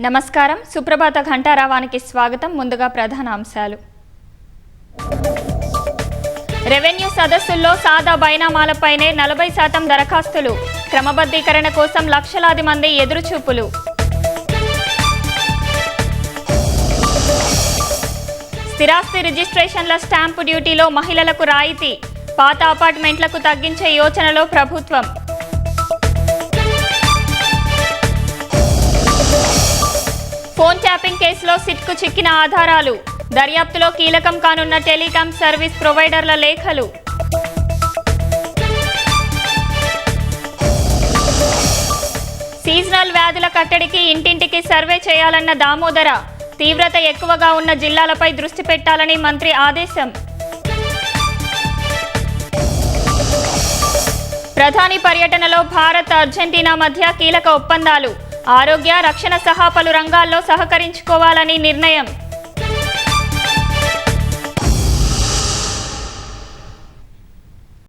నమస్కారం. సుప్రభాత ఘంటారావానికి స్వాగతం. ముందుగా ప్రధాన అంశాలు. రెవెన్యూ సదస్సుల్లో సాదా బైనామాలపైనే 40% దరఖాస్తులు. క్రమబద్ధీకరణ కోసం లక్షలాది మంది ఎదురుచూపులు. స్థిరాస్తి రిజిస్ట్రేషన్ల స్టాంపు డ్యూటీలో మహిళలకు రాయితీ. పాత అపార్ట్మెంట్లకు తగ్గించే యోచనలో ప్రభుత్వం. ఫోన్ ట్యాపింగ్ కేసులో సిట్కు చిక్కిన ఆధారాలు. దర్యాప్తులో కీలకం కానున్న టెలికాం సర్వీస్ ప్రొవైడర్ల లేఖలు. సీజనల్ వ్యాధుల కట్టడికి ఇంటింటికి సర్వే చేయాలన్న దామోదర. తీవ్రత ఎక్కువగా ఉన్న జిల్లాలపై దృష్టి పెట్టాలని మంత్రి ఆదేశం. ప్రధాని పర్యటనలో భారత్, అర్జెంటీనా మధ్య కీలక ఒప్పందాలు. ఆరోగ్య, రక్షణ సహా పలు రంగాల్లో సహకరించుకోవాలని నిర్ణయం.